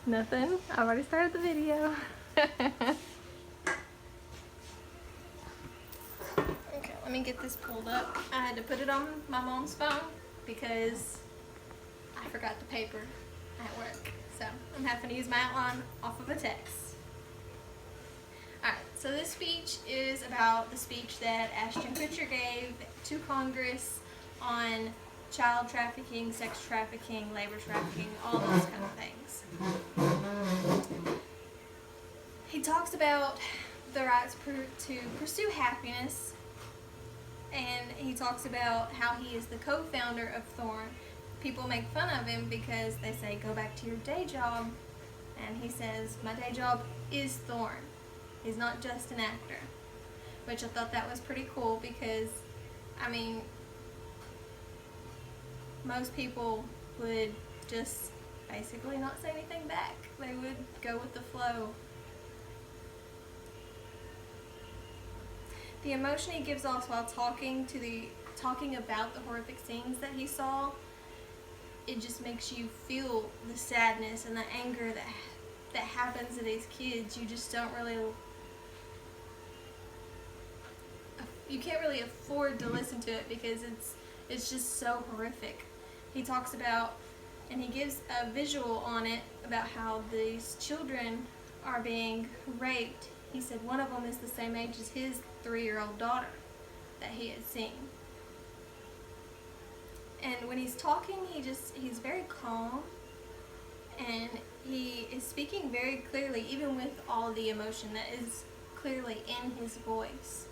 Nothing. I've already started the video. Okay, let me get this pulled up. I had to put it on my mom's phone because I forgot the paper at work. So I'm having to use my outline off of a text. Alright, so this speech is about the speech that Ashton Kutcher gave to Congress on child trafficking, sex trafficking, labor trafficking, all those kind of things. He talks about the right to pursue happiness, and he talks about how he is the co-founder of Thorn. People make fun of him because they say, go back to your day job, and he says, my day job is Thorn. He's not just an actor, which I thought that was pretty cool because, I mean, most people would just basically not say anything back. They would go with the flow. The emotion he gives off while talking about the horrific scenes that he saw, it just makes you feel the sadness and the anger that happens to these kids. You just don't really, you can't really afford to listen to it because it's just so horrific. He talks about, and he gives a visual on it about how these children are being raped. He said one of them is the same age as his 3-year-old daughter that he had seen. And when he's talking, he's very calm, and he is speaking very clearly, even with all the emotion that is clearly in his voice.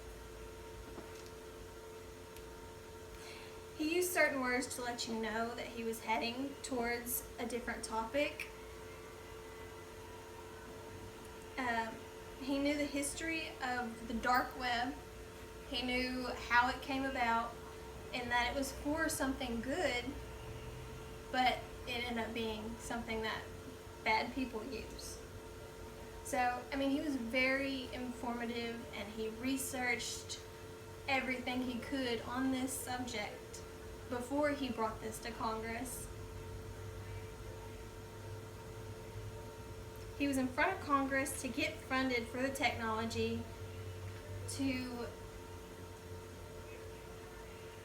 He used certain words to let you know that he was heading towards a different topic. He knew the history of the dark web. He knew how it came about and that it was for something good, but it ended up being something that bad people use. So, I mean, he was very informative, and he researched everything he could on this subject before he brought this to Congress. He was in front of Congress to get funded for the technology to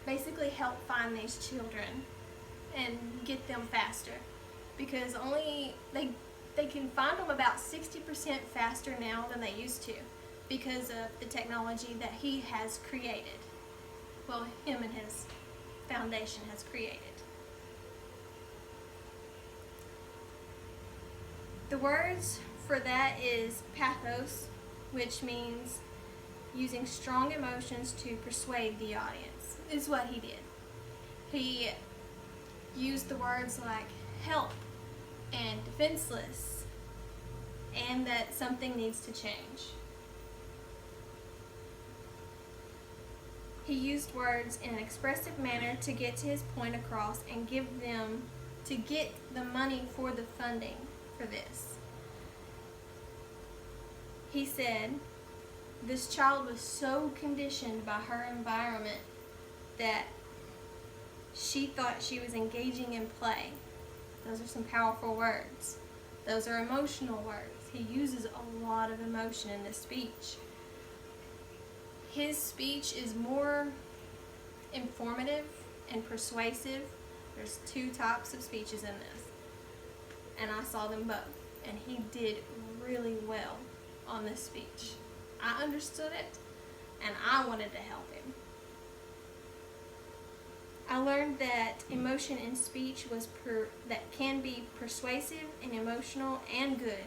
basically help find these children and get them faster, because they can find them about 60% faster now than they used to because of the technology that he has created. Well, him and his foundation has created. The words for that is pathos, which means using strong emotions to persuade the audience, is what he did. He used the words like help and defenseless, and that something needs to change. He used words in an expressive manner to get to his point across and get the money for the funding for this. He said this child was so conditioned by her environment that she thought she was engaging in play. Those are some powerful words. Those are emotional words. He uses a lot of emotion in this speech. His speech is more informative and persuasive. There's 2 types of speeches in this, and I saw them both, and he did really well on this speech. I understood it, and I wanted to help him. I learned that emotion in speech that can be persuasive and emotional and good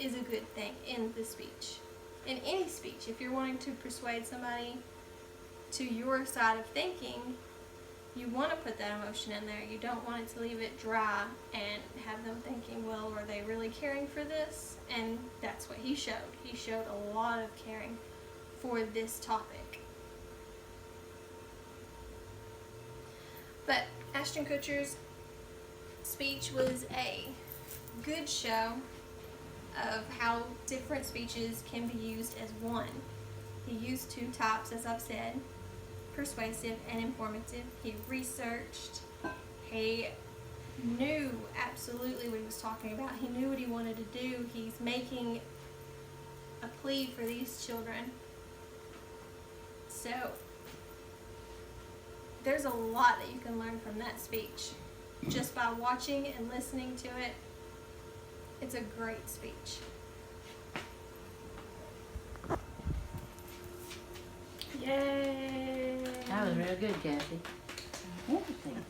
is a good thing in the speech. In any speech, if you're wanting to persuade somebody to your side of thinking, you want to put that emotion in there. You don't want it to leave it dry and have them thinking, well, are they really caring for this? And that's what he showed. He showed a lot of caring for this topic. But Ashton Kutcher's speech was a good show of how different speeches can be used as one. He used 2 types, as I've said, persuasive and informative. He researched. He knew absolutely what he was talking about. He knew what he wanted to do. He's making a plea for these children. So there's a lot that you can learn from that speech just by watching and listening to it. It's a great speech. Yay! That was real good, Kathy. Interesting.